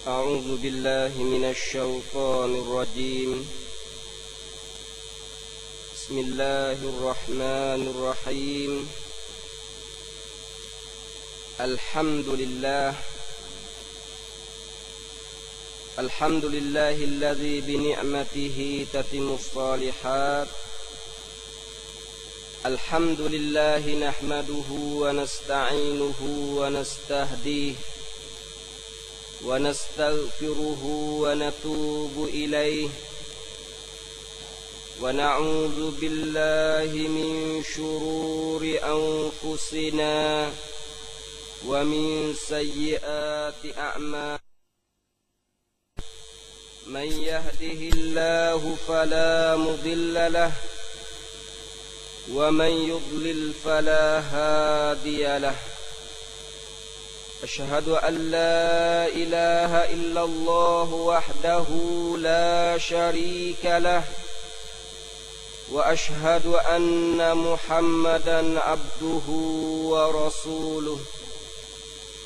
أعوذ بالله من الشيطان الرجيم. بسم الله الرحمن الرحيم. الحمد لله الذي بنعمته تتم الصالحات. الحمد لله نحمده ونستعينه ونستهديه ونستغفره ونتوب إليه ونعوذ بالله من شرور أنفسنا ومن سيئات أعمالنا. من يهده الله فلا مضل له ومن يضلل فلا هادي له. أشهد أن لا إله إلا الله وحده لا شريك له وأشهد أن محمدا عبده ورسوله.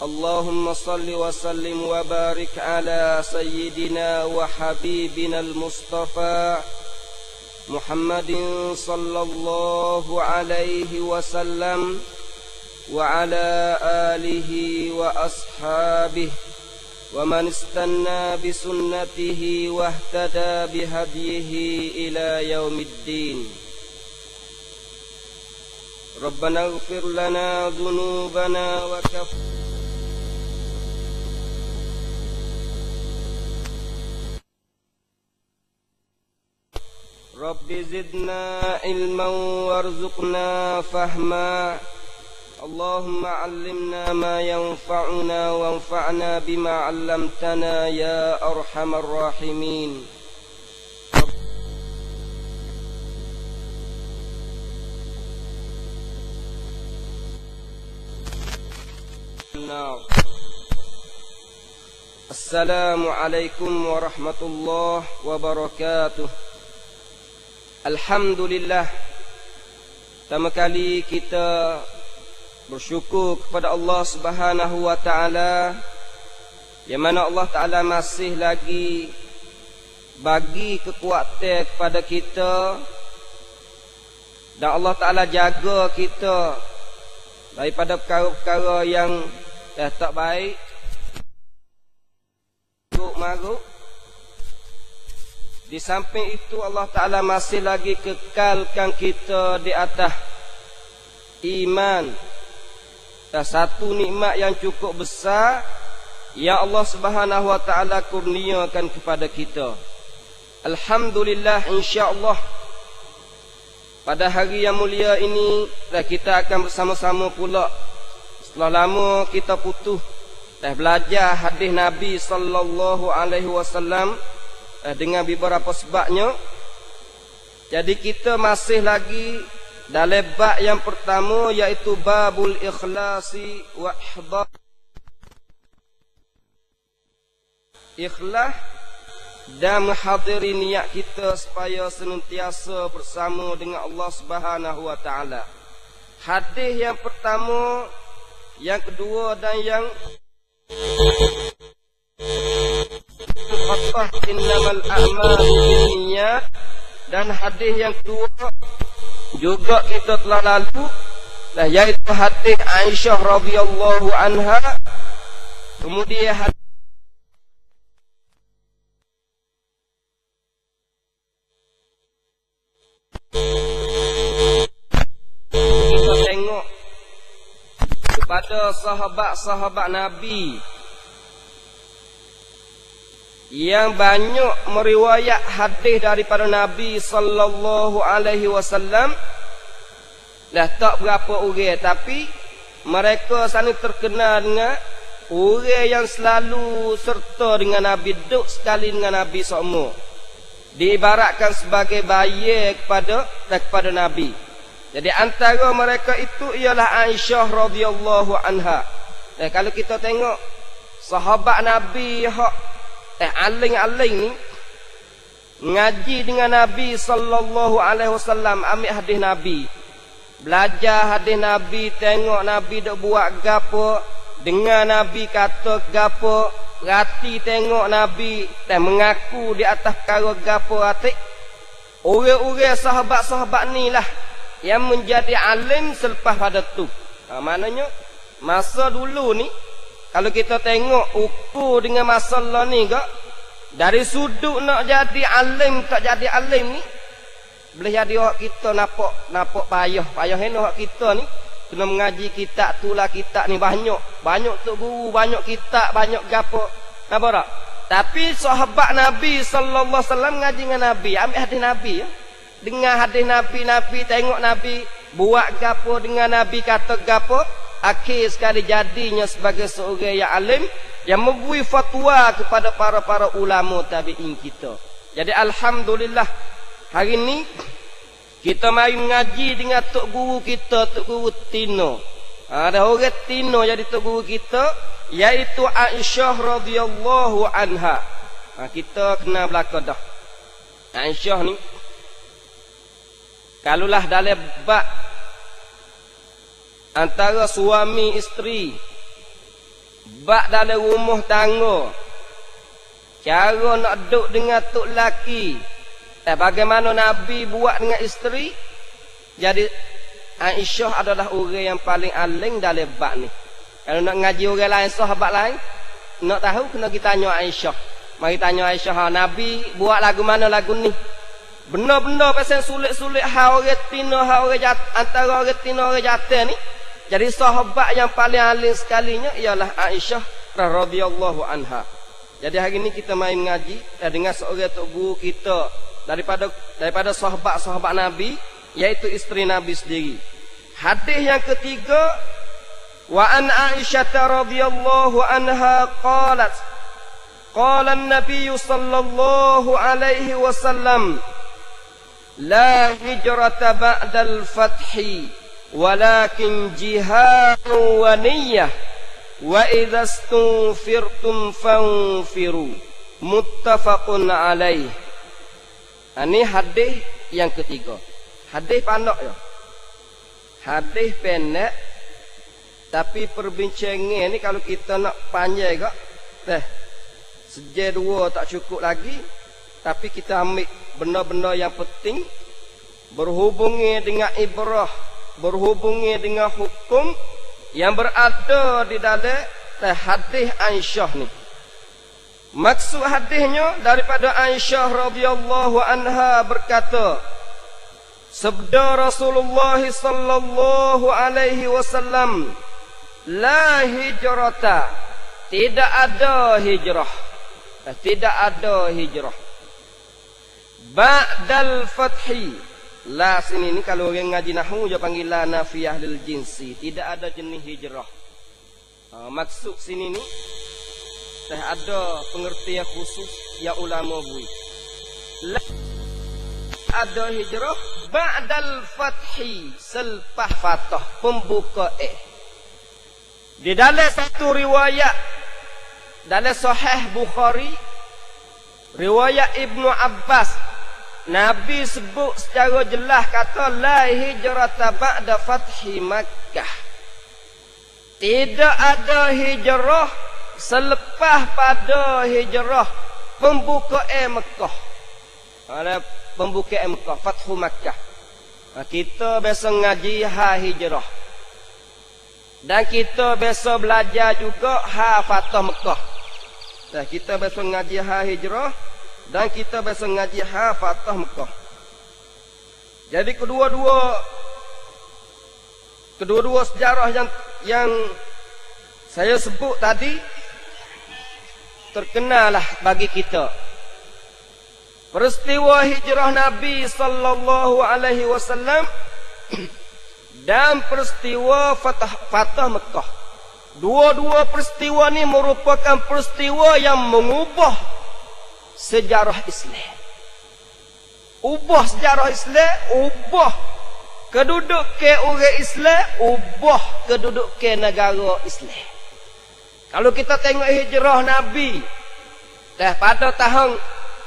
اللهم صل وسلم وبارك على سيدنا وحبيبنا المصطفى محمد صلى الله عليه وسلم وعلى آله وأصحابه ومن استنى بسنته واهتدى بهديه إلى يوم الدين. ربنا اغفر لنا ذنوبنا وكفر رب زدنا علما وارزقنا فهما. اللهم علمنا ما ينفعنا وانفعنا بما علمتنا يا أرحم الراحمين. السلام عليكم ورحمة الله وبركاته. Alhamdulillah, pertama kali kita bersyukur kepada Allah Subhanahu wa taala, yang mana Allah Taala masih lagi bagi kekuatan kepada kita, dan Allah Taala jaga kita daripada perkara-perkara yang tak baik, maruk. Di samping itu Allah Ta'ala masih lagi kekalkan kita di atas iman. Dan satu nikmat yang cukup besar yang Allah Subhanahu Wa Ta'ala kurniakan kepada kita. Alhamdulillah, insya-Allah pada hari yang mulia ini kita akan bersama-sama pula. Setelah lama kita putus belajar hadis Nabi sallallahu alaihi wasallam dengan beberapa sebabnya. Jadi kita masih lagi dalam bab yang pertama, iaitu babul ikhlasi wa ihdar. Ikhlas dan menghadiri niat kita supaya senantiasa bersama dengan Allah Subhanahu wa taala. Hadis yang pertama, yang kedua dan yang innamal a'malu binniyat, dan hadis yang kedua juga kita telah lalu, yaitu hadis Aisyah radhiyallahu anha. Kemudian kita tengok kepada sahabat-sahabat Nabi yang banyak meriwayat hadis daripada Nabi sallallahu alaihi wasallam. Tak berapa orang, tapi mereka saling terkenal dengan orang yang selalu serta dengan Nabi, duduk sekali dengan Nabi semua, diibaratkan sebagai bayi kepada Nabi. Jadi antara mereka itu ialah Aisyah radhiyallahu anha. Kalau kita tengok sahabat Nabi aling-aling ni ngaji dengan Nabi sallallahu alaihi wasallam, ambil hadis Nabi, belajar hadis Nabi, tengok Nabi dak buat gapo, dengar Nabi kata gapo, perhati tengok Nabi dan mengaku di atas perkara gapo atik. Orang-orang sahabat-sahabat ni lah yang menjadi alim selepas pada tu. Maknanya masa dulu ni, kalau kita tengok ukur dengan masalah ni kak, dari sudut nak jadi alim tak jadi alim ni, boleh jadi orang kita nampak payah ni orang kita ni kena mengaji kitab tu lah, kitab ni banyak tok guru, banyak kitab, banyak gapo. Nampak tak? Tapi sahabat Nabi sallallahu alaihi wasallam ngaji dengan Nabi, ambil hadis Nabi ya. Dengar hadis Nabi, tengok Nabi buat gapo dengan Nabi kata gapo, akhir sekali jadinya sebagai seorang yang alim yang memberi fatwa kepada para ulama tabi'in kita. Jadi alhamdulillah hari ni kita mari mengaji dengan tok guru kita, tok guru Tino. Ada orang Tino jadi tok guru kita, iaitu Aisyah radhiyallahu anha. Kita kenal belaka dah. Aisyah ni kalulah dalam bab antara suami isteri, bab dalam rumah tangga, cara nak duduk dengan tok laki, bagaimana Nabi buat dengan isteri. Jadi Aisyah adalah orang yang paling alim dalam bab ni. Kalau nak ngaji orang lain, sahabat lain, nak tahu kena kita tanya Aisyah. Mari tanya Aisyah, Nabi buat lagu mana lagu ni? Benar-benar pasal sulit-sulit hal orang Tino, hal orang antara orang Tino orang jatuh ni. Jadi sahabat yang paling alim sekalinya ialah Aisyah radhiyallahu anha. Jadi hari ni kita main ngaji dengan seorang tok guru kita daripada sahabat-sahabat Nabi, iaitu isteri Nabi sendiri. Hadis yang ketiga, wa an Aisyah radhiyallahu anha qalat, qala an-nabiy sallallahu alaihi wasallam, la hijrata ba'dal fathi walakin jihadun wa niyyah wa idza stunfirtum fanfiru, muttafaqun alaih. Ini hadis yang ketiga. Hadis pandok ya. Hadis pendek, tapi perbincangan ni kalau kita nak panjang kak, sejam dua tak cukup lagi. Tapi kita ambil benda-benda yang penting berhubungi dengan ibrah, berhubungi dengan hukum yang berada di dalam hadis Aisyah ni. Maksud hadisnya daripada Aisyah radhiyallahu anha berkata, sabda Rasulullah sallallahu alaihi wasallam, la hijrata, tidak ada hijrah, tidak ada hijrah ba'dal fathi. La sini ni kalau orang ngaji nahwu dia panggil la nafiyah lil jinsi, tidak ada jenis hijrah. Maksud sini ni ada pengertian khusus yang ulama bui. La ada hijrah ba'dal fathi, selepas fatah, pembuka. Di dalam satu riwayat dalam Sahih Bukhari, riwayat Ibnu Abbas, Nabi sebut secara jelas kata la hijrata ba'da fathi Makkah. Tidak ada hijrah selepas pada hijrah pembukaan Mekah. Ada pembukaan Mekah, Fathu Makkah. Kita biasa ngaji hijrah. Dan kita biasa belajar juga Fatah Mekah. Kita biasa ngaji hijrah dan kita biasa ngaji Fatah Mekah. Jadi kedua-dua sejarah yang saya sebut tadi terkenalah bagi kita. Peristiwa hijrah Nabi sallallahu alaihi wasallam dan peristiwa Fatah Mekah. Dua-dua peristiwa ni merupakan peristiwa yang mengubah sejarah Islam. Ubah sejarah Islam, ubah kedudukan orang Islam, ubah kedudukan negara Islam. Kalau kita tengok hijrah Nabi pada tahun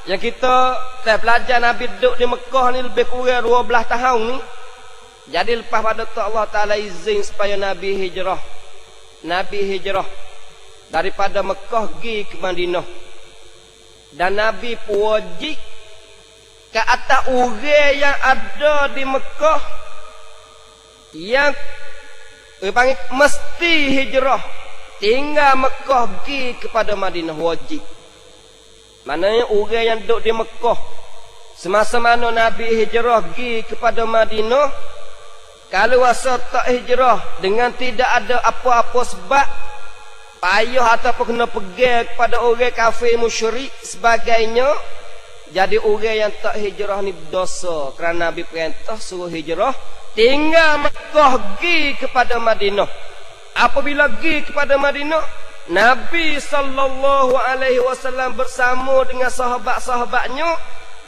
yang kita belajar Nabi duduk di Mekah ni lebih kurang 12 tahun ni. Jadi lepas pada Allah Ta'ala izin supaya Nabi hijrah Nabi hijrah daripada Mekah pergi ke Madinah. Dan Nabi puji ke atas orang yang ada di Mekah yang panggil mesti hijrah tinggal Mekah pergi kepada Madinah wajib. Maknanya orang yang duduk di Mekah semasa mana Nabi hijrah pergi kepada Madinah, kalau rasa tak hijrah dengan tidak ada apa-apa sebab payah ataupun kena pergi kepada orang kafir musyrik sebagainya, jadi orang yang tak hijrah ni berdosa kerana Nabi perintah suruh hijrah tinggal Mekah pergi kepada Madinah. Apabila pergi kepada Madinah, Nabi sallallahu alaihi wasallam bersama dengan sahabat-sahabatnya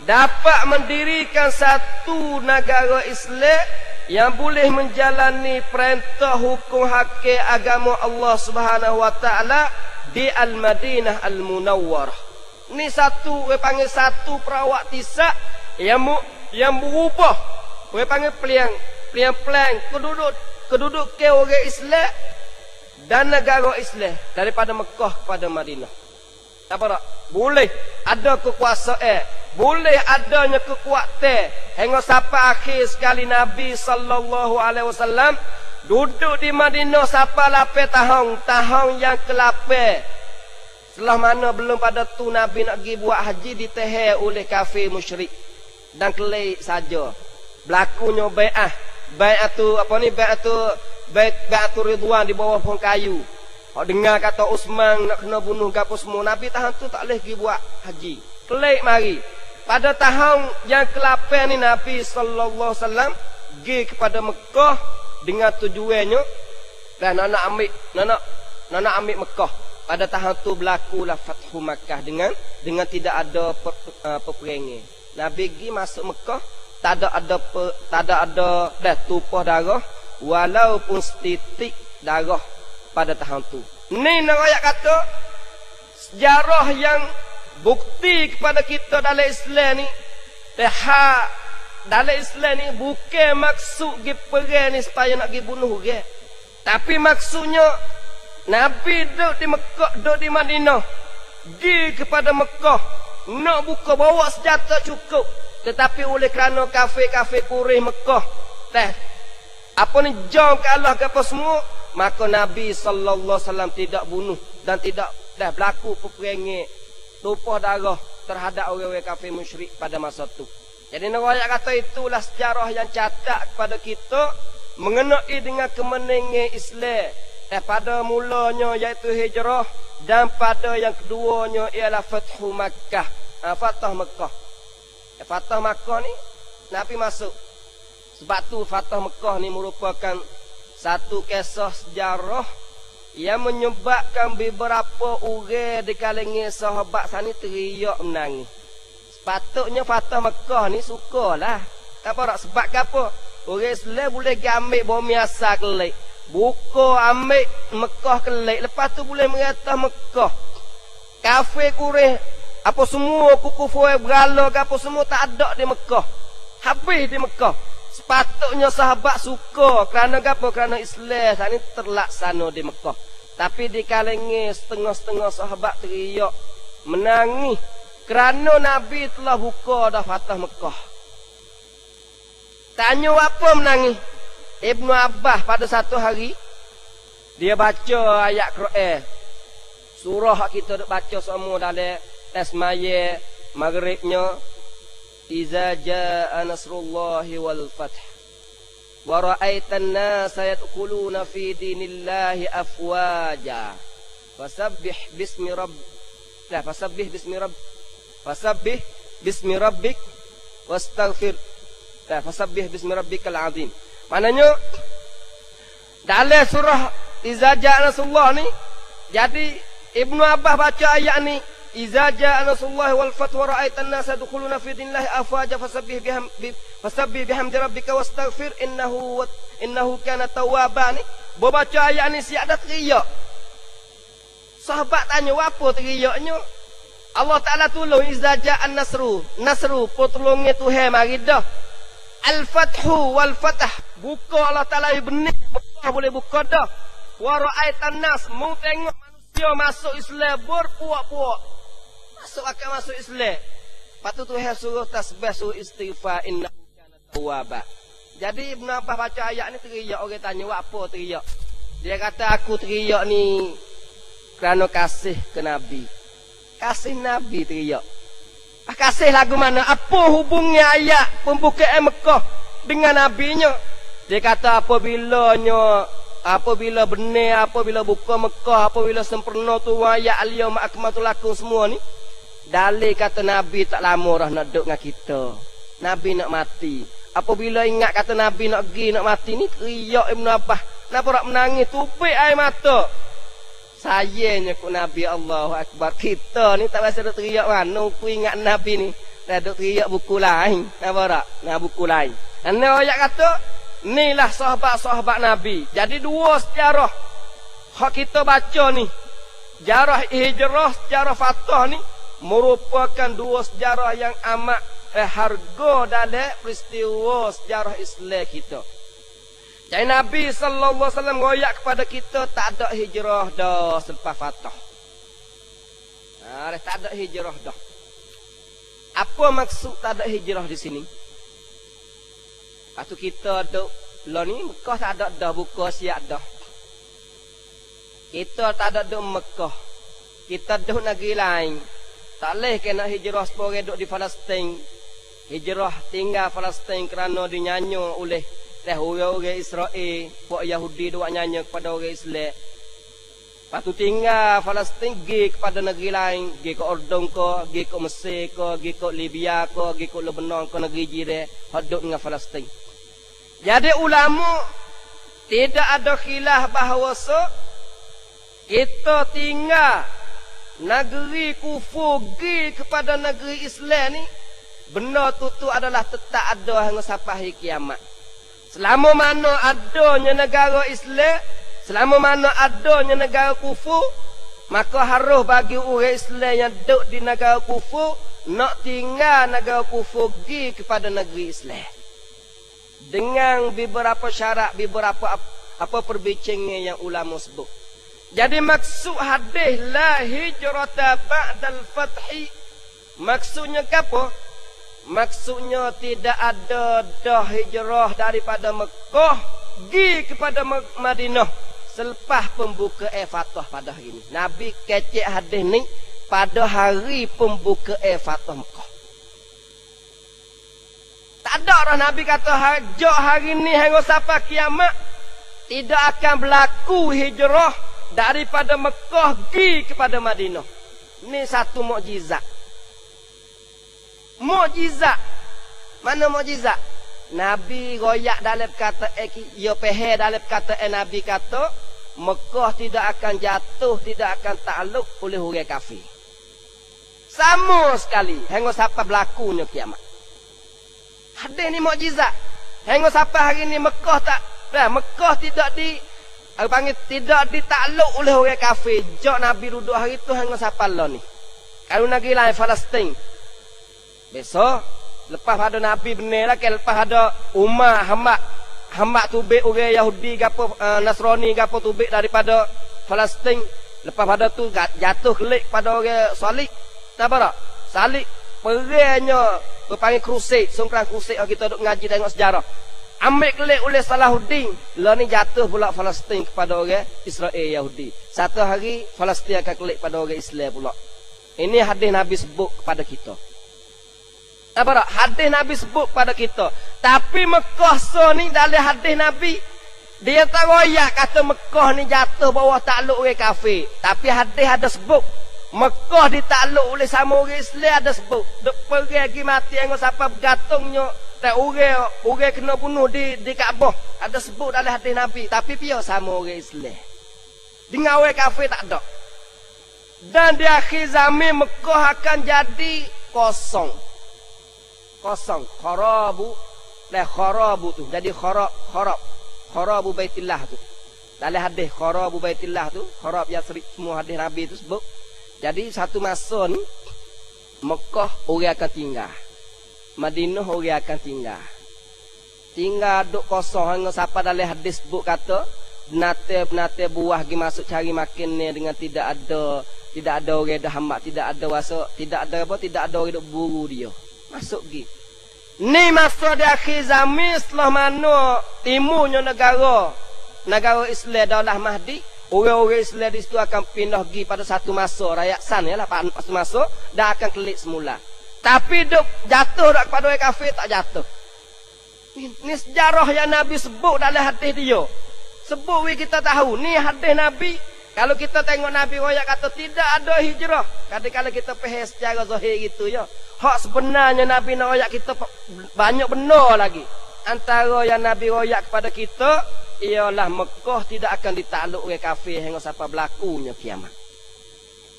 dapat mendirikan satu negara Islam yang boleh menjalani perintah hukum hakim agama Allah Subhanahu wa taala di Al-Madinah Al-Munawwarah. Ni satu we panggil satu perawat tisak yang berubah. We panggil plan keduduk ke orang Islam dan negara Islam daripada Mekah kepada Madinah. Apa tak? Boleh ada kekuasaan, boleh adanya kekuatan hingga sampai akhir sekali Nabi sallallahu alaihi wasallam duduk di Madinah sampai 8 tahun yang ke-8. Setelah mana belum pada tu Nabi nak pergi buat haji ditahan oleh kafir musyrik dan kelik saja. Berlakunya bai'atu ridwan di bawah pohon kayu. Hak dengar kata Uthman nak kena bunuh gapo semua, Nabi tahan tu tak boleh pergi buat haji. Kelik mari. Pada tahun yang ke-8 ni Nabi sallallahu alaihi wasallam pergi kepada Mekah dengan tujuannya dan nak ambil Mekah. Pada tahun tu berlakulah Fathu Makkah dengan tidak ada peperangan. Nabi pergi masuk Mekah tak ada dah tumpah darah walaupun setitik darah pada tahun tu. Ni nak ayat kata sejarah yang bukti kepada kita dalam Islam ni. Dalam Islam ni bukan maksud pergi perang ni supaya nak pergi bunuh orang. Tapi maksudnya Nabi duduk di Mekah, duduk di Madinah, pergi kepada Mekah nak buka bawa senjata cukup. Tetapi oleh kerana kafir-kafir Quraisy Mekah apa ni jom ke Allah ke apa semua, maka Nabi sallallahu alaihi wasallam tidak bunuh dan tidak berlaku peperangan tumpah darah terhadap orang-orang kafir musyrik pada masa itu. Jadi riwayat kata itulah sejarah yang catat kepada kita mengenai dengan kemenangan Islam pada mulanya iaitu hijrah dan pada yang keduanya ialah Fathu Makkah. Fatah Mekah. Fatah Makkah ni Nabi masuk. Sebab tu Fatah Mekah ni merupakan satu kisah sejarah yang menyebabkan beberapa orang di kalangan sahabat sana teriak menangis. Sepatutnya Fatah Mekah ni sukalah. Apa tak? Sebab apa? Orang Islam boleh ambil bumi asal kelik, buka ambil Mekah kelik, lepas tu boleh mengatah Mekah. Kafir Quraisy apa semua kufur berhala ke apa semua tak ada di Mekah. Habis di Mekah. Sepatutnya sahabat suka kerana apa? Kerana Islam saat ini terlaksana di Mekah. Tapi di kalangan setengah-setengah sahabat teriak menangis kerana Nabi telah buka dah Fatah Mekah. Tanya apa menangis? Ibnu Abbas pada satu hari dia baca ayat Quran. Surah kita duk baca semua dalam tasmaya maghribnya. Iza jaa nasrullahi wal fath wa ra'aitan nasa yadkhuluna fi dinillahi afwaja fasabbih bismi rabbik wastaghfir fasabbih bismi rabbikal azim. Maknanya dalam surah Iza jaa nasrullah ni, jadi Ibnu Abbas baca ayat ni, Iza jaa nasrullahi wal fath wa ra'aitan nasa yadkhuluna fi dinillahi afwaja fasabbih bihamdi rabbika wastaghfir innahu kana tawwaban. Baca ayat ni siap dah teriak. Sahabat tanya apa teriaknya? Allah Taala tolong iza jaa nasru pertolongan Tuhan mari dah. Al fathu wal fatah buka Allah Taala benih boleh buka dah. wa ra'aitan nas, mu tengok manusia masuk Islam berpuak-puak. Masuk Islam. Patu Tuhan suruh tasbih, suruh istighfar, innahu kana tawwaba. Jadi Ibn Abbas baca ayat ni teriak, orang tanya apa teriak. Dia kata aku teriak ni kerana kasih ke Nabi. Kasih Nabi teriak. Kasih lagu mana? Apa hubungnya ayat pembukaan Mekah dengan Nabinya? Dia kata apabila benar, apabila buka Mekah, apabila sempurna tu ayat al-yawma akmaltu lakum semua ni, dalil kata Nabi tak lama dah nak duduk dengan kita. Nabi nak mati. Apabila ingat kata Nabi nak pergi, nak mati ni, teriak Ibn Abbas. Kenapa tak menangis? Tupik air mata. Sayangnya ku Nabi, Allahu Akbar. Kita ni tak biasa duk teriak mana. Aku ingat Nabi ni. Dah duk teriak buku lain. Nampak tak? Nah, buku lain. Ana ayat kata, inilah sahabat-sahabat Nabi. Jadi dua sejarah hak kita baca ni. Sejarah hijrah, sejarah fatah ni merupakan dua sejarah yang amat harga dalam peristiwa sejarah Islam kita. Jadi Nabi sallallahu alaihi wasallam ngoyak kepada kita tak ada hijrah dah selepas fatah. Tak ada hijrah dah. Apa maksud tak ada hijrah di sini? Atau kita duk lah ni Mekah tak ada dah buka siap dah. Kita tak ada duk Mekah. Kita duk negeri lain. Tak leh kena hijrah sepore duk di Palestin. Hijrah tinggal Palestin kerana dinyanyo oleh orang Israel, puak Yahudi duk nyanyi kepada orang Islam. Lepas tu tinggal Palestin pergi kepada negeri lain, pergi ke Urdun ke, pergi ke Mesir ke, pergi ke Libya ke, pergi ke Lebanon ke, negeri jiran hidup dengan Palestin. Jadi ulama tidak ada khilaf bahawa kita tinggal negeri kufur pergi kepada negeri Islam ni, benar tu adalah tetap ada hingga sampai hari kiamat. Selama mana adanya negara Islam, selama mana adanya negara kufur, maka harus bagi orang Islam yang duduk di negara kufur nak tinggal negara kufur pergi kepada negeri Islam. Dengan beberapa syarat, beberapa apa perbincangan yang ulama sebut. Jadi maksud hadis la hijrata ba'dal fathi, maksudnya apa? Maksudnya tidak ada dah hijrah daripada Mekah pergi kepada Madinah selepas pembukaan Fatah pada hari ini. Nabi kecek hadis ni pada hari pembukaan Fatah Mekah. Tak ada orang Nabi kata hajak hari ni hingga sampai kiamat tidak akan berlaku hijrah daripada Mekah pergi kepada Madinah. Ini satu mukjizat. Mukjizat. Mana mukjizat? Nabi royak dalam kata ya pehe dalam kata Nabi kata Mekah tidak akan jatuh, tidak akan takluk oleh orang kafir. Sama sekali hingga sampai berlakunya kiamat. Hadis ni mukjizat. Hingga sampai hari ni Mekah Mekah tidak tidak ditakluk oleh orang kafir. Jak Nabi duduk hari tu hingga sampai lah ni. Kalau negeri lain Palestin. Besok lepas pada Nabi benar lah, lepas ada umat hamba tubik orang Yahudi gapo Nasrani gapo tubik daripada Palestin. Lepas pada tu jatuh kelik pada orang Salib. Apa tak? Salib perangnya berpanggil Crusade, songkran Crusade. Kita duk ngaji tengok sejarah. Ambil kelik oleh Salahuddin. Lah ni jatuh pula Palestin kepada orang Israel Yahudi. Satu hari Palestin akan kelik pada orang Islam pula. Ini hadis Nabi sebut kepada kita. Apa tak? Hadis Nabi sebut pada kita. Tapi Mekah ni dalam hadis Nabi, dia tak royak kata Mekah ni jatuh bawah takluk orang kafir. Tapi hadis ada sebut Mekah ditakluk oleh sama orang Islam, ada sebut. Duk pergi mati yang siapa bergantungnya tak orang kena bunuh di Kaabah. Ada sebut dalam hadis Nabi. Tapi pia sama orang Islam. Dengan orang kafir tak ada. Dan di akhir zaman Mekah akan jadi kosong. Kharabu tu jadi kharabu baitillah tu dalam hadis kharabu baitillah tu kharab Yasrib, semua hadis Nabi tu sebut. Jadi satu masa ni Mekah orang akan tinggal, Madinah orang akan tinggal duk kosong hingga sampai dalam hadis sebut kata Benate buah gi masuk cari makan ni dengan tidak ada orang dah hambak, tidak ada wasa, tidak ada orang duk buru dia. Masuk gi. Ni masa di akhir zaman setelah mana timurnya negara Islam Daulah Mahdi, orang-orang Islam di situ akan pindah gi pada satu masa rakyat san yalah satu masa dah akan kelik semula. Tapi duk jatuh dak kepada orang kafir tak jatuh. Ni sejarah yang Nabi sebut dalam hadis dia. Sebut kita tahu ni hadis Nabi. Kalau kita tengok Nabi royak kata tidak ada hijrah. Kadang-kadang kita faham secara zahir gitu ya. Hak sebenarnya Nabi nak royak kita banyak benar lagi. Antara yang Nabi royak kepada kita ialah Mekah tidak akan ditakluk oleh kafir hingga sampai berlakunya kiamat.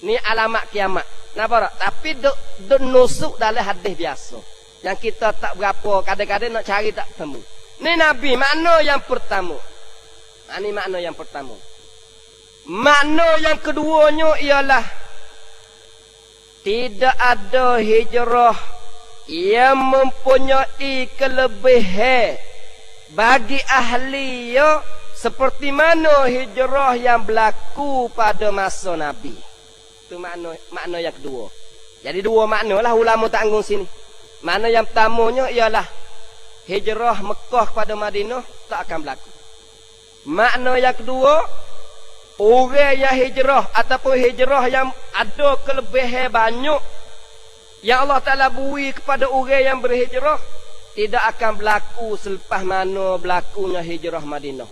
Ni alamat kiamat. Nampak tak? Tapi duk nusuk dalam hadis biasa. Yang kita tak berapa, kadang-kadang nak cari tak temu. Ni Nabi makna yang pertama. Ini makna yang pertama. Makna yang keduanya ialah tidak ada hijrah yang mempunyai kelebihan bagi ahli ya seperti mana hijrah yang berlaku pada masa Nabi. Itu makna yang kedua. Jadi dua makna lah ulama tanggung sini. Makna yang pertamanya ialah hijrah Mekah kepada Madinah tak akan berlaku. Makna yang kedua, orang yang hijrah ataupun hijrah yang ada kelebihan banyak yang Allah Ta'ala beri kepada orang yang berhijrah tidak akan berlaku selepas mana berlakunya hijrah Madinah.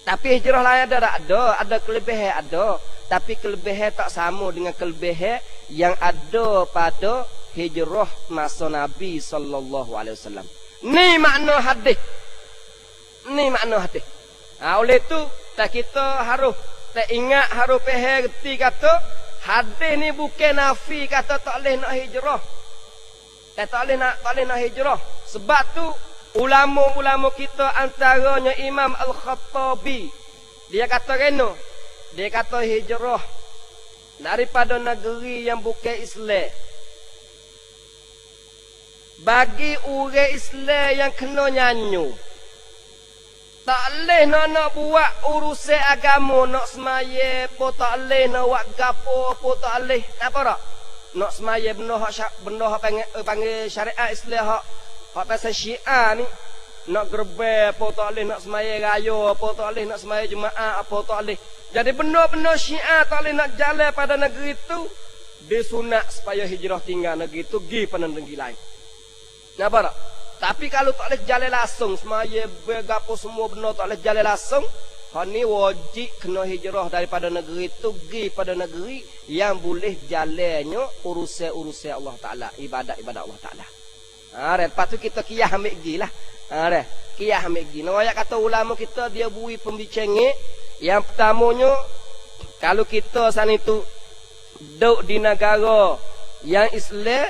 Tapi hijrah lain ada kelebihan ada, tapi kelebihan tak sama dengan kelebihan yang ada pada hijrah masa Nabi sallallahu alaihi wasallam. Ni makna hadis. Ni makna hadis. Oleh tu kita harus ingat, harus faham reti kata hadis ni bukan nafi kata tak boleh nak hijrah. Tak boleh nak hijrah. Sebab tu ulama-ulama kita antaranya Imam Al-Khattabi dia kata reno, dia kata hijrah daripada negeri yang bukan Islam bagi orang Islam yang kena nyanyi. Tak boleh nak buat urusan agama, nak semaya apa tak boleh, nak buat gapo apa tak boleh. Apa tak? Nak semaya benda hak panggil syariat Islam hak pasal Syiah ni. Nak gerbel apa tak boleh, nak semaya raya apa tak boleh, nak semaya jemaah apa tak boleh. Jadi benda-benda Syiah tak boleh nak jalan pada negeri tu. Disunat supaya hijrah tinggal negeri tu pergi pada negeri lain. Nampak tak? Tapi kalau tak boleh jalan langsung, semaya bergapo semua benda tak boleh jalan langsung, hak ni wajib kena hijrah daripada negeri tu pergi pada negeri yang boleh jalannya urusan-urusan Allah Taala, ibadat-ibadat Allah Taala. Lepas tu kita kiyah ambil pergilah. Kiyah ambil pergi. Nah, ayat kata ulama kita dia bui pembicaraan yang pertamanya kalau kita sana itu duduk di negara yang Islam,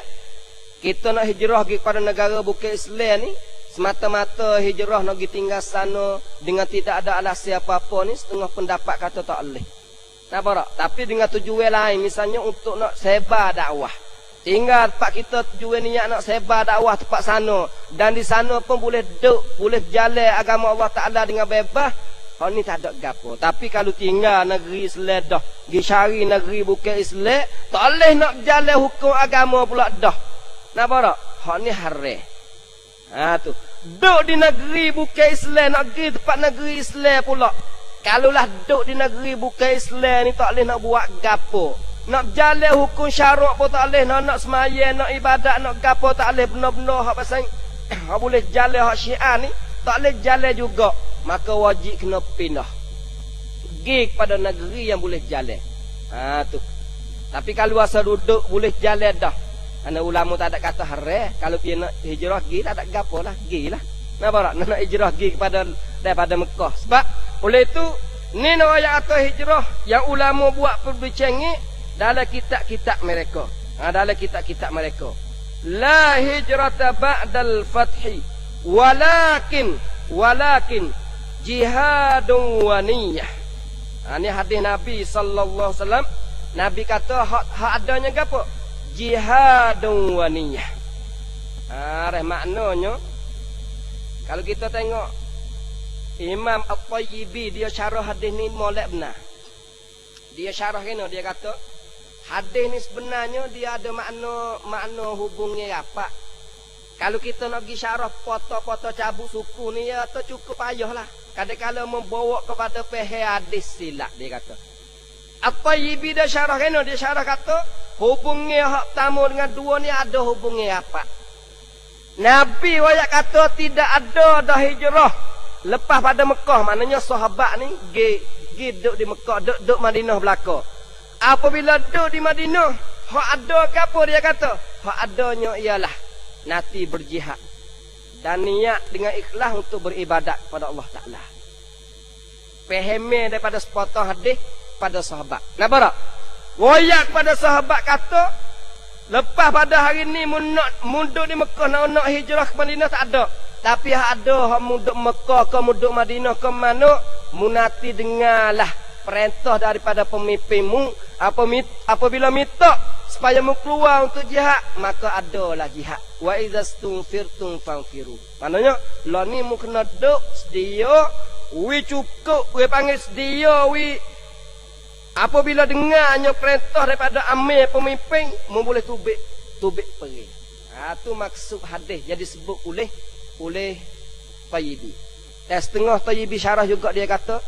kita nak hijrah pergi kepada negara bukan Islam ni, semata-mata hijrah nak pergi tinggal sana dengan tidak ada alasan apa-apa ni, setengah pendapat kata tak boleh. Nampak tak? Tapi dengan tujuan lain, misalnya untuk nak sebar dakwah. Tinggal tempat kita tujuan niat nak sebar dakwah tempat sana, dan di sana pun boleh duduk, boleh berjalan agama Allah Ta'ala dengan bebas. Hal ni tak ada gapo. Tapi kalau tinggal negeri Islam dah, pergi cari negeri bukan Islam, tak boleh nak berjalan hukum agama pula dah. Nampak tak? Hak ni haram. Tu. Duduk di negeri bukan Islam, nak pergi tempat negeri Islam pula. Kalaulah duduk di negeri bukan Islam ni tak boleh nak buat gapo. Nak berjalan hukum syarak pun tak boleh, nak semaya, nak ibadat, nak gapo tak boleh. Benar-benar hak pasal hak boleh jalan hak Syiah ni, tak boleh jalan juga. Maka wajib kena pindah. Pergi kepada negeri yang boleh jalan. Tu. Tapi kalau asal duduk boleh jalan dah. Karena ulama tak ada kata haram. Kalau dia nak hijrah pergi, tak ada gapo lah, pergilah. Nampak tak? Nak hijrah pergi daripada Mekah. Sebab oleh itu ni nak ayat atau hijrah yang ulama buat perbincangan dalam kitab-kitab mereka. Dalam kitab-kitab mereka. La hijrata ba'dal fathi walakin jihadun wa niyyah. Ini hadis Nabi sallallahu alaihi wasallam. Nabi kata hak adanya gapo? Jihadun wa niyyah. Maknanya kalau kita tengok Imam At-Tayyibi dia syarah hadis ni molek benar. Dia syarah kena, dia kata hadis ni sebenarnya dia ada makna hubungnya apa. Kalau kita nak pergi syarah foto-foto cabut suku ni ya tu cukup payahlah. Kadang-kadang membawa kepada pihak hadis silap dia kata. At-Tayyibi dia syarah kena, dia syarah kata hubungnya hak tamu dengan dua ni ada hubungnya apa. Nabi wayak kata tidak ada dah hijrah lepas pada Mekah, maknanya sahabat ni duduk di Mekah, duduk Madinah belaka. Apabila duduk di Madinah, hak ada ke apa dia kata? Hak adanya ialah nanti berjihad dan niat dengan ikhlas untuk beribadat kepada Allah Ta'ala. Fahami daripada sepotong hadis pada sahabat. Nampak tak? Wayak pada sahabat kata lepas pada hari ni munduk di Mekah nak hijrah ke Madinah tak ada. Tapi ada hak munduk Mekah ke munduk Madinah ke mana, munati dengarlah perintah daripada pemimpinmu apabila minta supaya mu keluar untuk jihad, maka adalah jihad. Wa idzastunfirtum fanfiru. Maknanya lah ni mu kena duk sedia, wi cukup, wi panggil sedia, wi apabila dengarnya perintah daripada amir pemimpin, mu boleh tubik pergi. Tu maksud hadis. Jadi sebut oleh Tayyibi. Dan setengah Tayyibi syarah juga dia kata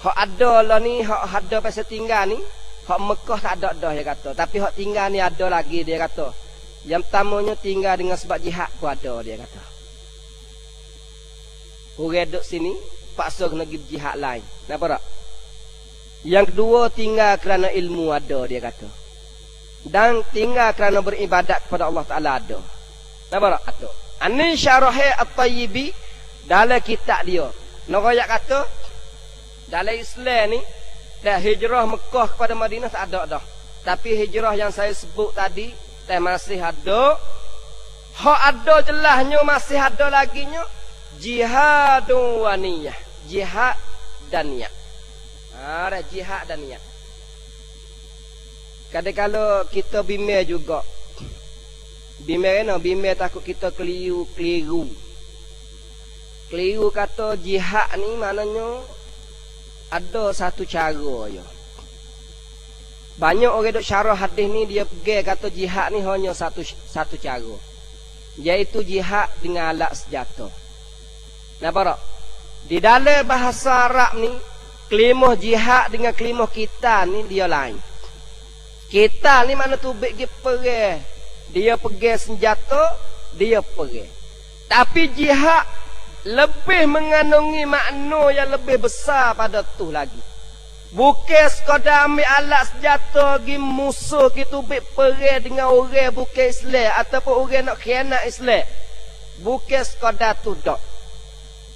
hak ada lah ni, hak ada pasal tinggal ni, hak Mekah tak ada dah dia kata. Tapi hak tinggal ni ada lagi dia kata. Yang pertamanya tinggal dengan sebab jihad pun ada dia kata. Orang duduk sini paksa kena pergi jihad lain. Nampak tak? Yang kedua tinggal kerana ilmu ada dia kata. Dan tinggal kerana beribadat kepada Allah Ta'ala ada. Nampak tak? Ada. Ini syarah At-Tayyibi dalam kitab dia. Nak kata dalam Islam ni dah hijrah Mekah kepada Madinah tak ada dah. Tapi hijrah yang saya sebut tadi dah masih ada. Hak ada jelasnya masih ada laginya jihadun wa niyah. Jihad dan niat. Ada jihad dan niat. Kadang-kadang kita bimbang juga. Bimbang takut kita keliru. Keliru kata jihad ni maknanya ada satu cara je. Banyak orang duk syarah hadis ni dia pergi kata jihad ni hanya satu cara. Iaitu jihad dengan alat senjata. Nampak tak? Di dalam bahasa Arab ni kelimah jihad dengan kelimah kita ni dia lain. Kita ni mana tu pergi perang. Dia pergi senjata, dia pergi. Tapi jihad lebih mengandungi makna yang lebih besar pada tu lagi. Bukan sekadar ambil alat senjata pergi musuh kita perang dengan orang bukan Islam ataupun orang nak khianat Islam. Bukan sekadar tu dak.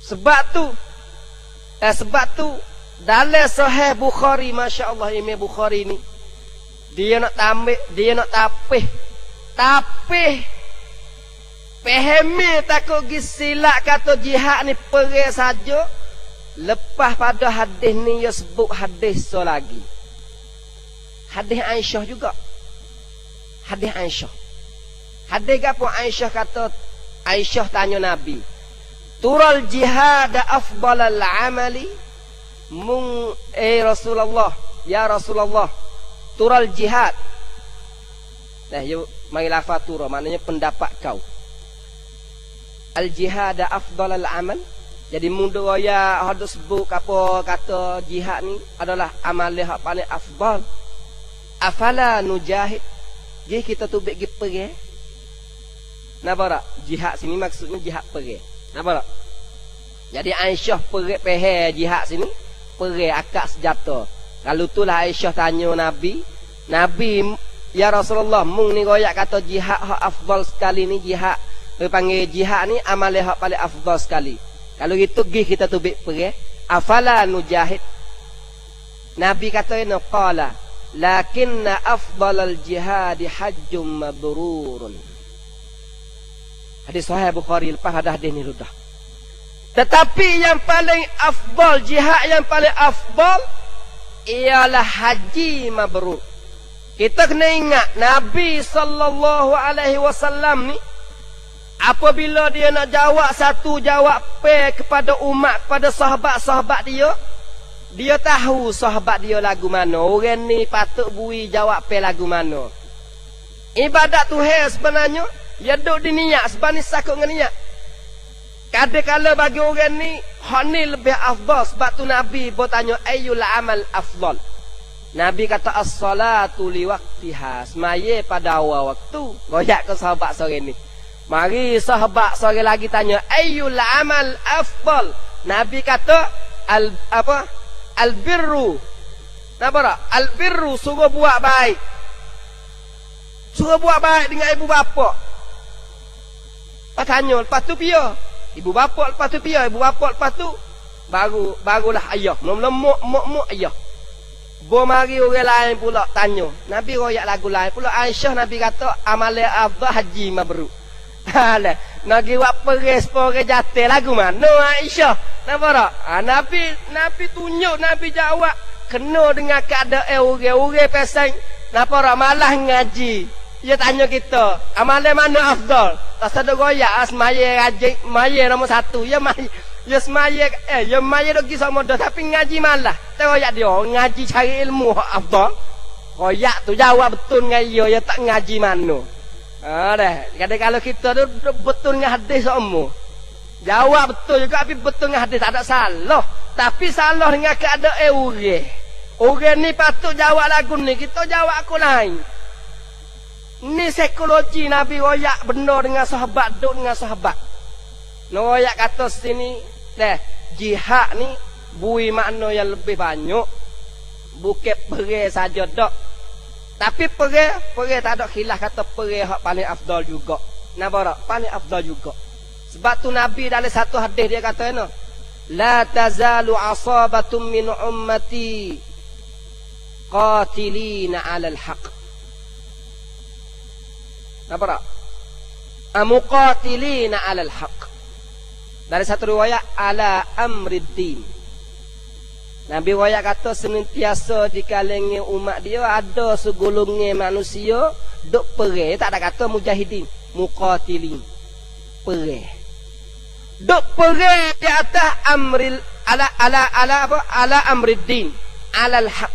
Sebab tu dalam Sahih Bukhari, masya-Allah Imam Bukhari ni dia nak tapih tapi pahami takut gisilak kata jihad ni perang saja. Lepas pada hadis ni dia sebut hadis so lagi. Hadis Aisyah juga. Hadis Aisyah. Hadis apa Aisyah kata, Aisyah tanya Nabi, "Tural jihad afdalal amali?" Rasulullah, ya Rasulullah, tural jihad. Nah, yuk mari lafaz tura maknanya pendapat kau. Al jihad afdal al amal. Jadi mundur ya hadis sebut apa kata jihad ni adalah amal yang paling afdal. Afala nujahid. Jadi kita tu pergi pergi. Nampak tak? Jihad sini maksudnya jihad pergi. Nampak tak? Jadi Aisyah pergi pehe jihad sini, pergi akak senjata. Kalau itulah Aisyah tanya Nabi, ya Rasulullah, mung ni royak kata jihad hak afdal sekali ni jihad. Dia panggil jihad ni amal hak paling afdal sekali. Kalau gitu pergi kita tu pergi. Afala nujahid. Nabi kata ini qala lakinna afdalal jihad hajjum mabrurun. Hadis Sahih Bukhari lepas ada hadis ni sudah. Tetapi yang paling afdal, jihad yang paling afdal ialah haji mabrur. Kita kena ingat Nabi sallallahu alaihi wasallam ni Apabila dia nak jawab satu jawab kepada umat, kepada sahabat-sahabat dia, dia tahu sahabat dia lagu mana. Orang ni patut bui jawab lagu mana. Ibadat Tuhan sebenarnya, dia duduk di niat, sebab ni sakut dengan niat. Kadang-kala bagi orang ni, hak ni lebih afdal. Sebab tu Nabi bertanya, ayyul amal afdal. Nabi kata, as-salatu li waqtiha. Semaya pada awal waktu. Goyak ke sahabat sore ni. Mari sahabat sore lagi tanya, ayyul amal afdal. Nabi kata, al-birru. Napa tak? Al-birru, suruh buat baik. Suruh buat baik dengan ibu bapa. Lepas tanya, lepas tu pia. Ibu bapa lepas tu pia. Ibu bapa lepas tu barulah ayah. Mula-mula mok ayah. Mari orang lain pula tanya. Nabi royak lagu lain pula. Aisyah Nabi kata, amal afdal haji mabrur. Halah, nak buat peres jatuh lagu mana Aisyah? Nampak tak? Nabi tunjuk, Nabi jawab kena dengan keadaan orang-orang pesang. Nampak tak? Malah ngaji. Dia tanya kita, amalan mana afdal? Tak sadar goyak semaya rajin, maya nombor 1. Ya semaya ya maya dogi sama dah tapi ngaji malah. Tak goyak dia, ngaji cari ilmu afdal. Goyak tu jawab betul dengan dia tak ngaji mana. Dah, kadang kalau kita tu betul dengan hadis semua. Jawab betul juga tapi betul dengan hadis tak ada salah. Tapi salah dengan keadaan orang. Orang ni patut jawab lagu ni, kita jawab aku lain. Ni psikologi Nabi royak benar dengan sahabat, duduk dengan sahabat. Royak kata sini, jihad ni bui makna yang lebih banyak. Bukan perang saja dak. Tapi perang tak ada khilaf kata perang hak paling afdal juga. Nampak tak? Paling afdal juga. Sebab tu Nabi dalam satu hadis dia kata no, la tazalu asabatum min ummati qatilina 'alal haqq. Nampak tak? Muqatilina 'alal haqq. Dari satu riwayat ala amriddin. Nabi riwayat kata senantiasa di kalangan umat dia ada segolongan manusia duk perang, tak ada kata mujahidin, muqatilin. Perang. Duk perang di atas amril ala amriddin, 'alal haqq.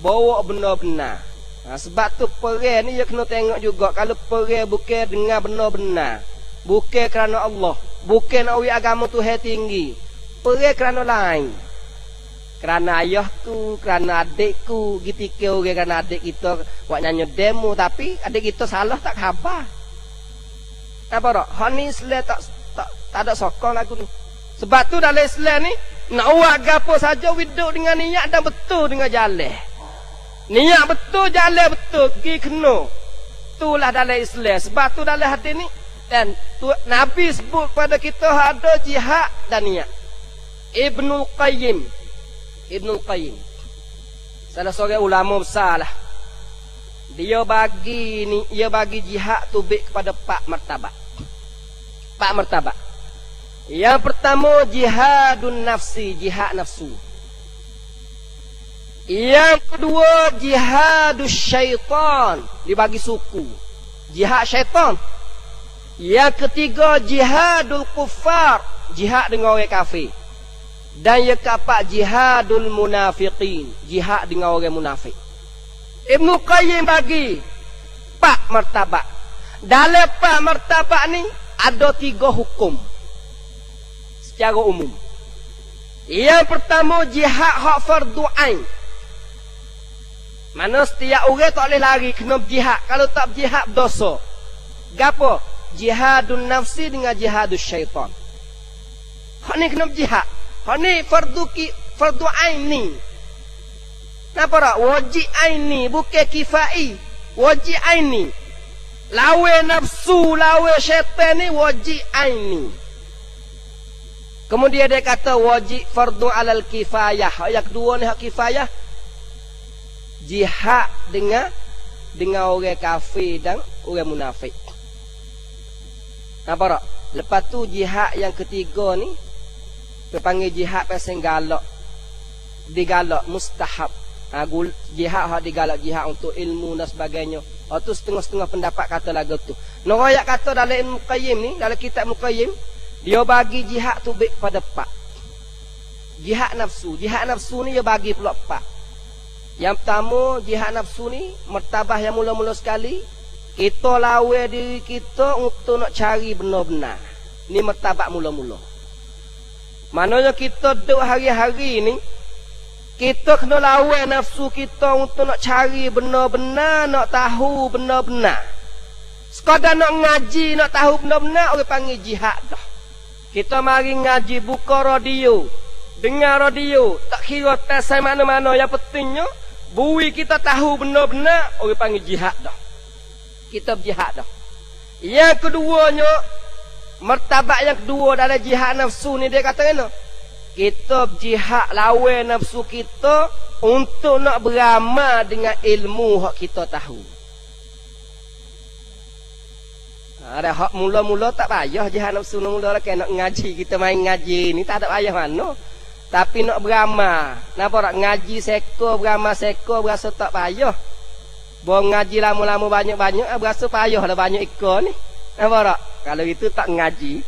Bawa benar-benar. Sebab tu perang ni dia kena tengok juga. Kalau perang bukan dengar benar-benar, bukan kerana Allah, bukan awi agama Tuhan tinggi, perang kerana lain, kerana ayahku, kerana adikku, ketika orang kerana adik kita buat nyanyi demo tapi adik kita salah tak khabar. Apa tak? Hani Islam tak ada sokong lagu ni. Sebab tu dalam Islam ni nak buat gapo saja hidup dengan niat dan betul dengan jalan. Niat betul, jalan betul, pergi kena. Itulah dalam Islam. Sebab tu dalam hadis ni dan Nabi sebut pada kita ada jihad dan niat. Ibnul Qayyim salah seorang ulama besar lah. Dia bagi jihad tu kepada 4 martabat. 4 martabat. Yang pertama jihadun nafsi, jihad nafsu. Yang kedua jihadus syaitan, dibagi suku, jihad syaitan. Yang ketiga jihadul kuffar, jihad dengan orang kafir. Dan yang keempat jihadul munafiqin, jihad dengan orang munafik. Ibnu Qayyim bagi 4 martabat. Dalam 4 martabat ni ada 3 hukum secara umum. Yang pertama jihad hak fardu ain. Mana setiap orang tak boleh lari, kena berjihad. Kalau tak berjihad berdosa. Gapo? Jihadun nafsi dengan jihadus syaitan. Hak ni kena berjihad. Hak ni fardu ain ni. Napa tak? Wajib ain ni, bukan kifai. Wajib ain ni. Lawan nafsu, lawan syaitan ni wajib ain ni. Kemudian dia kata wajib fardu alal kifayah. Yang kedua ni hak kifayah. Jihad dengan orang kafir dan orang munafik. Nampak tak? Lepas tu jihad yang ketiga ni dipanggil jihad pasal galak. Digalak mustahab. Jihad hak digalak jihad untuk ilmu dan sebagainya. Tu setengah-setengah pendapat kata lagu tu. Noroyak kata dalam Ibn Qayyim ni, dalam kitab Ibn Qayyim, dia bagi jihad tu baik pada 4. Jihad nafsu. Jihad nafsu ni dia bagi pula 4. Yang pertama, jihad nafsu ni martabah yang mula-mula sekali, kita lawan diri kita untuk nak cari benar-benar. Ni martabak mula-mula. Maknanya kita duduk hari-hari ni, kita kena lawan nafsu kita untuk nak cari benar-benar, nak tahu benar-benar. Sekadar nak ngaji, nak tahu benar-benar, orang panggil jihad dah. Kita mari ngaji, buka radio, dengar radio, tak kira tes mana-mana, yang pentingnya bui kita tahu benar-benar, orang panggil jihad dah. Kita berjihad dah. Yang keduanya, martabat yang kedua dalam jihad nafsu ni, dia kata kena, kita berjihad lawan nafsu kita untuk nak beramal dengan ilmu hak kita tahu. Ada hak mula-mula tak payah jihad nafsu mula-mula lah, nak ngaji, kita main ngaji ni tak ada payah mana. Tapi nak beramal, kenapa nak ngaji seko, beramal seko, berasa tak payah. Bawa ngaji lama-lama banyak-banyak, berasa payah lah banyak ikut ni. Nampak tak? Kalau itu tak ngaji.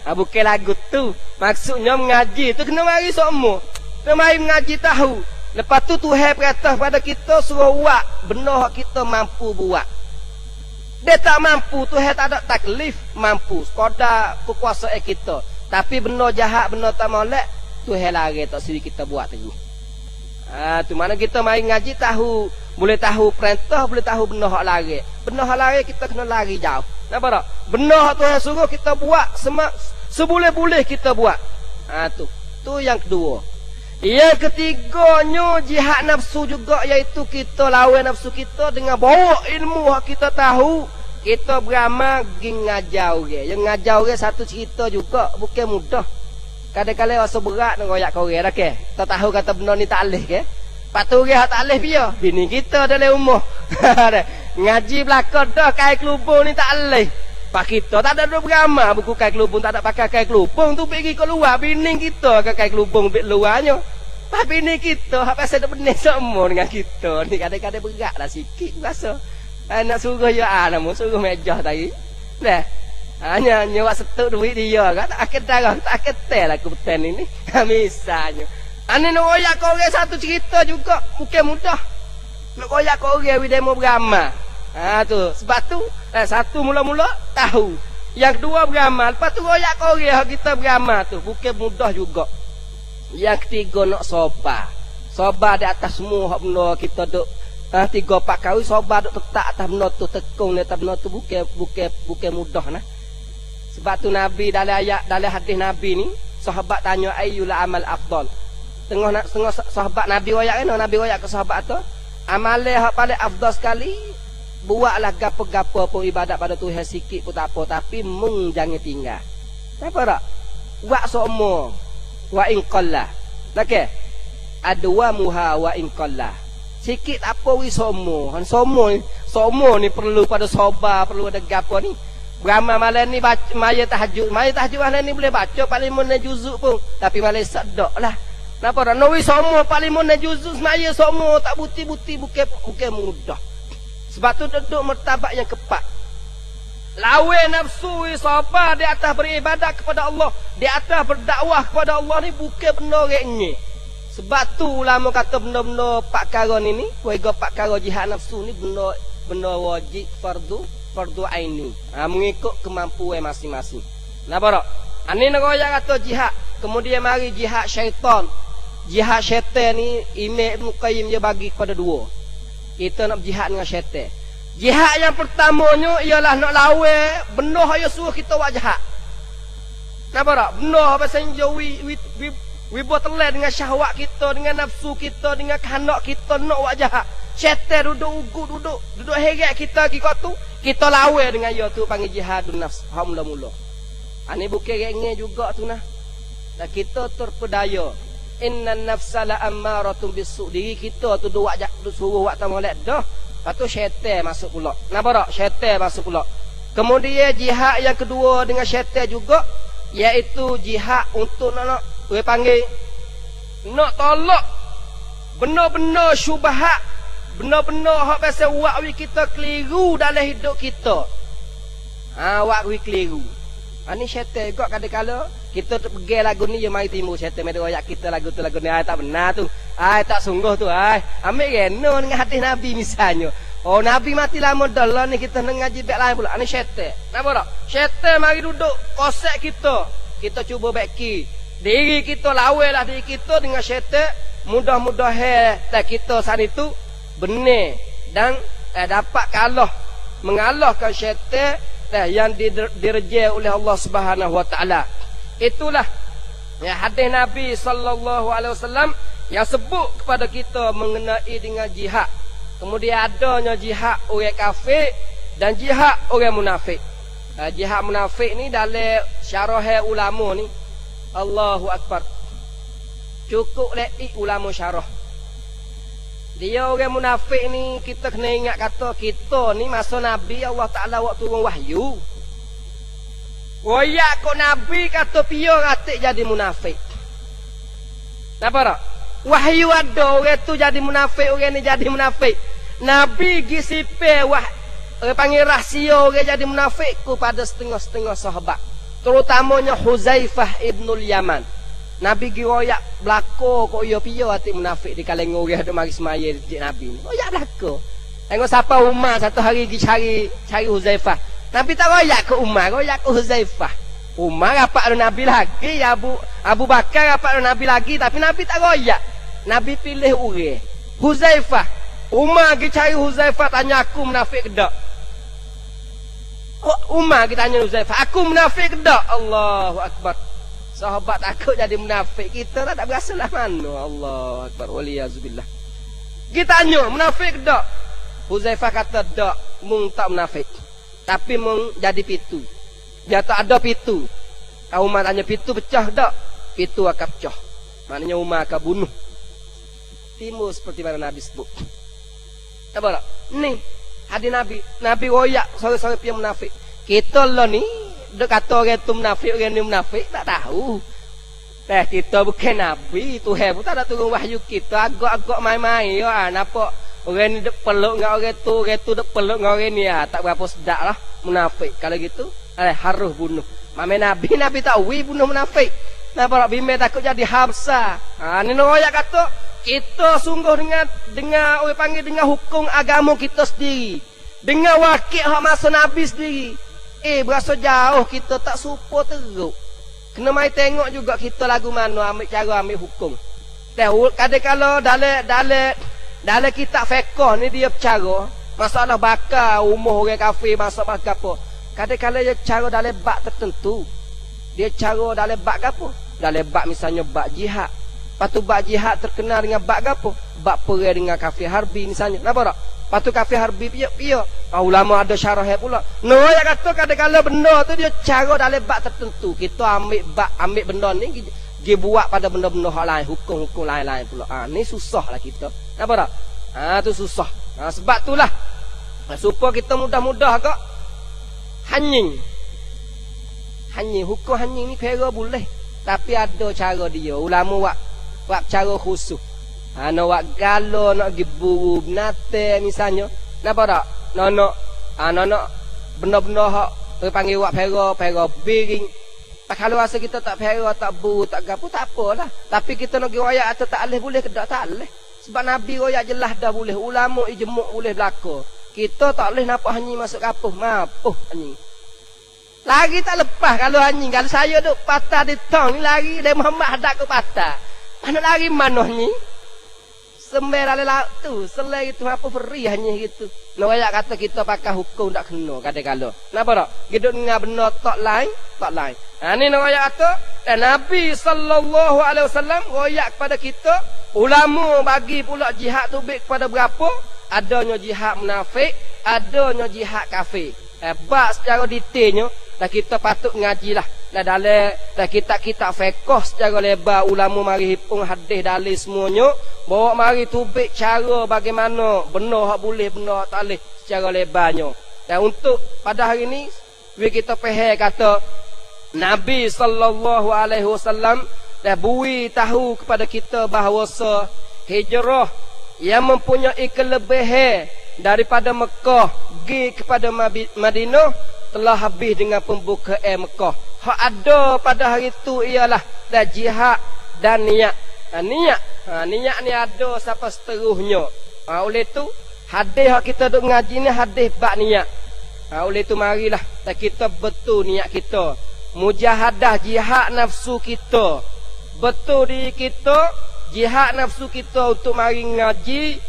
Bukan lagu tu. Maksudnya mengaji tu kena mari semua. Kena mari mengaji tahu. Lepas tu Tuhan perintah pada kita suruh buat benar kita mampu buat. Dia tak mampu, Tuhan tak ada taklif mampu. Sekadar kekuasaan kita. Tapi benar jahat, benar tak molek, Tuhan lari tak sendiri kita buat tadi. Tu mana kita mari ngaji tahu, boleh tahu perintah, boleh tahu benar hak lari. Benar hak lari kita kena lari jauh. Nampak tak? Benar Tuhan suruh kita buat, seboleh-boleh kita buat. Tu yang kedua. Yang ketiganya jihad nafsu juga, iaitu kita lawan nafsu kita dengan bawa ilmu yang kita tahu, kita beramal pergi ngajar orang. Yang ngajar orang satu cerita juga, bukan mudah. Kadang-kadang rasa berat nak royak ke orang dah ke. Tak tahu kata benar ni tak boleh ke. Patu orang tak boleh biar. Bini kita dalam rumah. Ngaji belakang dah, kai kelubung ni tak boleh. Pak kita tak ada duk beramal, buku kai kelubung tak ada pakai kai kelubung tu pergi ke luar, bini kita ke kai kelubung pergi luarnya. Pak bini kita hak pasal dak benih semua dengan kita ni, kadang-kadang beratlah sikit rasa. Nak suruh ya nama suruh meja tadi. Dah. Hanya nyawa setuk duit dia kan, tak akan darah, tak akan tel aku beten ini. Misalnya. Ani nak royak kau orang satu cerita juga, bukan mudah. Nak royak kau orang we demo beramal. Tu sebab tu satu mula-mula tahu, yang kedua beramal, lepas tu royak kau orang kita beramal tu bukan mudah juga. Yang ketiga nak sabar. Sabar di atas semua hak benda kita duk 3-4 kali sabar duk tetap atas benda tu, tekung di atas benda tu bukan mudah nah. Sebab tu Nabi dalam ayat, dalam hadis Nabi ni, sahabat tanya ayyul amal afdal. Tengah sahabat Nabi royak kan, Nabi royak ke sahabat tu, amalan hak paling afdal sekali, buatlah gapo-gapo pun ibadat pada Tuhan sikit pun tak apa, tapi mung jangan tinggal. Apa tak? Buat semua. Wa in qalla. Okey. Adwa muha wa in qalla. Sikit apa wi semua. Semua ni perlu pada sabar, perlu ada gapo ni. Beramal malam ni baca maya tahajud. Maya tahajud malam ni boleh baca paling mun juzuk pun, tapi malam sedaklah. Napa dah nowi semua paling mun juzuk semaya semua tak buti-buti bukan mudah. Sebab tu duduk martabat yang keempat. Lawan nafsu, sabar di atas beribadat kepada Allah, di atas berdakwah kepada Allah ni bukan benda reknya. Sebab tu ulama kata benda-benda 4 perkara ni, wega 4 perkara jihad nafsu ni benda wajib fardu aini. Mengikut kemampuan masing-masing. Napa tak? Ani nak royak kata jihad, kemudian mari jihad syaitan. Jihad syaitan ni Imam Ibn Qayyim dia bagi kepada 2. Kita nak berjihad dengan syaitan. Jihad yang pertamanya ialah nak lawan benda yang suruh kita buat jahat. Kenapa tak? Benda pasal we buat telan dengan syahwat kita, dengan nafsu kita, dengan kehendak kita nak buat jahat. Syaitan duduk heret kita tu, kita lawan dengan ia tu panggil jihadun nafs. Mula-mula. Ini bukan rengnya juga tu nah. Dan kita terpedaya. Innan nafsa la ammaratun bisu. Diri kita tu suruh buat tamolek dah. Lepas tu syaitan masuk pula. Nampak tak? Syaitan masuk pula. Kemudian jihad yang kedua dengan syaitan juga, iaitu jihad untuk nak panggil nak tolak benar-benar syubhat, benar-benar hak pasal wak kita keliru dalam hidup kita. Wak keliru. Ni syaitan juga kadang-kala kita pergi lagu ni je mari timbul syaitan mai royak kita lagu ni tak benar tu. Tak sungguh tu. Ambil reno dengan hadis Nabi misalnya. Oh Nabi mati lama dah lah ni kita nak ngaji baik lain pula. Ni syaitan. Nampak tak? Syaitan mari duduk kosek kita. Kita cuba baiki diri kita, lawanlah diri kita dengan syaitan. Mudah-mudahan kita saat itu benar dan dapat mengalahkan syaitan yang direjai oleh Allah Subhanahu wa taala. Itulah hadis Nabi sallallahu alaihi wasallam yang sebut kepada kita mengenai dengan jihad. Kemudian adanya jihad orang kafir dan jihad orang munafik. Jihad munafik ni dalam syarah ulama ni, Allahu akbar, cukup lek ulama syarah. Dia orang munafik ni kita kena ingat kata kita ni masa Nabi Allah Ta'ala waktu turun wahyu. Royak kok Nabi kata pia ratik jadi munafik. Nampak tak? Wahyu ada orang tu jadi munafik, orang ni jadi munafik. Nabi pergi sipir orang panggil rahsia orang jadi munafik kepada setengah-setengah sahabat. Terutamanya Huzaifah ibnul Yaman. Nabi pergi royak belako kok ia pia hati munafik di kalangan orang duk mari semaya di Nabi ni. Royak belako. Tengok siapa Umar satu hari pergi cari Huzaifah. Nabi tak royak ke Umar, royak ke Huzaifah. Umar rapat dengan Nabi lagi, Abu Bakar rapat dengan Nabi lagi, tapi Nabi tak royak. Nabi pilih orang Huzaifah. Umar pergi cari Huzaifah, tanya aku munafik ke tak? Umar kita tanya Huzaifah, aku munafik ke tak? Allahu akbar. Sahabat takut jadi munafik. Kita tak berasa lah mana. Allah akbar. Waliyazubillah. Kita tanya munafik ke tak? Huzaifah kata tak. Mung tak munafik. Tapi mung jadi pitu. Dia tak ada pitu. Kalau Umar tanya pitu pecah tak? Pitu akan pecah. Maknanya Umar akan bunuh. Timbul seperti mana Nabi sebut. Nampak tak? Ni hadis Nabi. Nabi royak sore-sore pia munafik. Kita lah ni dia kata orang tu munafik, orang ni munafik, tak tahu. Kita bukan Nabi, Tuhan pun tak ada turun wahyu kita. Agak-agak main-main ya. Nampak orang ni dek peluk dengan orang tu dek peluk dengan orang ni ya. Tak berapa sedap lah munafik. Kalau gitu harus bunuh. Mame Nabi tahu bunuh munafik. Nampak tak? Bimbe takut jadi habsa. Ni royak kata kita sungguh dengan orang panggil dengan hukum agama kita sendiri. Dengan wakil hak masa Nabi sendiri. Berasa jauh kita tak supo teruk. Kena mai tengok juga kita lagu mana ambil cara ambil hukum. Kadang-kadang dalam kitab fiqh ni dia bercara masalah bakar umur orang kafir masa bakar apa. Kadang-kadang dia cara dalam bab tertentu. Dia cara dalam bab apa? Dalam bab misalnya bab jihad. Lepas tu bab jihad terkenal dengan bab apa? Bab perang dengan kafir harbi misalnya. Nampak tak? Lepas tu kafir harbi pia. Ulama ada syarah pula. Yang kata kadang-kadang benda tu dia cara dalam bab tertentu. Kita ambil benda ni dia buat pada benda-benda hal lain, hukum-hukum lain-lain pula. Ni susah lah kita. Nampak tak? Tu susah. Sebab itulah supaya kita mudah-mudah agak hanying. Hukum hanying ni pera boleh. Tapi ada cara dia. Ulama buat cara khusus. Nak buat galo, nak pergi buru binatang misalnya. Nampak tak? Nak benda-benda hak panggil buat pera biring. Kalau rasa kita tak pera, tak buru, tak gapo, tak apalah. Tapi kita nak pergi royak atau tak boleh, boleh ke tak boleh. Sebab Nabi royak jelas dah boleh. Ulama ijma' boleh berlaku. Kita tak boleh nampak anjing masuk kapuh. Mapuh anjing. Lari tak lepas kalau anjing. Kalau saya duk patah di tong ni lari dari Muhammad hadap ke patah. Mana lari mana anjing? Sembel ala tu, selai itu apa beri hanya gitu. Nak kata kita pakai hukum tak kena kadang-kadang. Napa tak? Hidup dengan benar tak lain. Ni nak kata dan Nabi sallallahu alaihi wasallam royak kepada kita, ulama bagi pula jihad tu baik kepada berapa? Adanya jihad munafik, adanya jihad kafir. Bab secara detailnya dan kita patut ngajilah. Dalam kitab-kitab fiqh secara lebar ulama mari hipung hadis dalil semuanya bawa mari tubik cara bagaimana benar hak boleh benar tak boleh secara lebarnya. Dan untuk pada hari ini kita faham kata Nabi sallallahu alaihi wasallam dah beri tahu kepada kita bahawa hijrah yang mempunyai kelebihan daripada Mekah pergi kepada Madinah telah habis dengan pembukaan Mekah. Hak ada pada hari itu ialah jihad dan niat. Niat ni ada sampai seterusnya. Oleh tu hadis hak kita duk ngaji ni hadis bab niat. Oleh tu marilah kita betul niat kita. Mujahadah jihad nafsu kita. Betul diri kita, jihad nafsu kita untuk mari ngaji,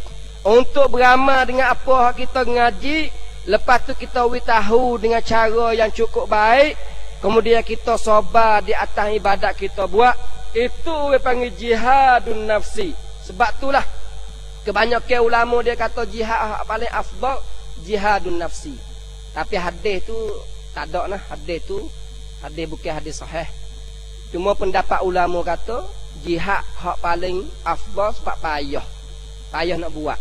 untuk beramal dengan apa kita ngaji. Lepas tu kita tahu dengan cara yang cukup baik. Kemudian kita sabar di atas ibadat kita buat. Itu orang panggil jihadun nafsi. Sebab itulah kebanyakan ulama dia kata jihad paling afdal jihadun nafsi. Tapi hadis tu tak ada nah. Hadis tu hadis bukan hadis sahih. Cuma pendapat ulama kata jihad hak paling afdal sebab payah nak buat.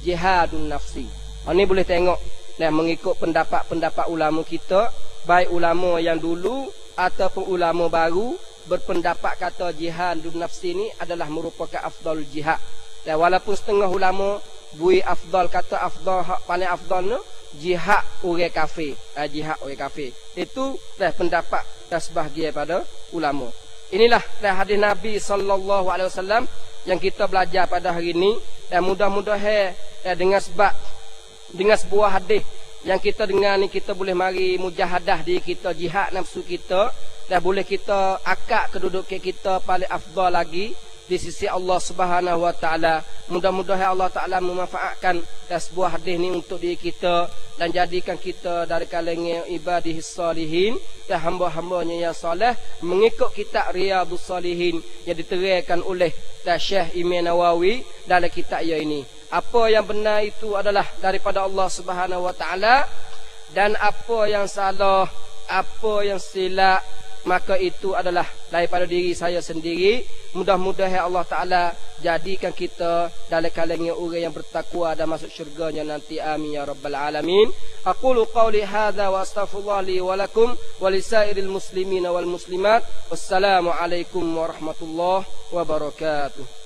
Jihadun nafsi. Ni boleh tengok dan mengikut pendapat ulama kita, baik ulama yang dulu ataupun ulama baru, berpendapat kata jihadun nafsi ni adalah merupakan afdal jihad. Dan walaupun setengah ulama bui afdal kata afdal hak paling afdal ni jihad orang kafir. Jihad orang kafir. Itu pendapat sebahagian pada ulama. Inilah hadis Nabi sallallahu alaihi wasallam yang kita belajar pada hari ini, dan mudah-mudahan dengan sebuah hadis yang kita dengar ni kita boleh mari mujahadah diri kita, jihad nafsu kita, dan boleh kita akak kedudukan kita paling afdal lagi di sisi Allah Subhanahu wa taala. Mudah-mudahan Allah Taala memanfaatkan sebuah hadis ni untuk diri kita dan jadikan kita dari kalangan ibadihis salihin dan hamba-hambanya yang soleh mengikut kitab Riyadhus Salihin yang diterangkan oleh Syekh Imam Nawawi dalam kitab ini. Apa yang benar itu adalah daripada Allah Subhanahu wa taala, dan apa yang salah, apa yang silap, maka itu adalah daripada diri saya sendiri. Mudah-mudahan Allah Ta'ala jadikan kita dalam kalangan orang yang bertakwa dan masuk syurganya nanti. Amin ya rabbal alamin. Aqulu qawli hadza wa astaghfirullah li wa lakum wa lisairil muslimina wal muslimat. Wassalamu alaikum warahmatullahi wabarakatuh.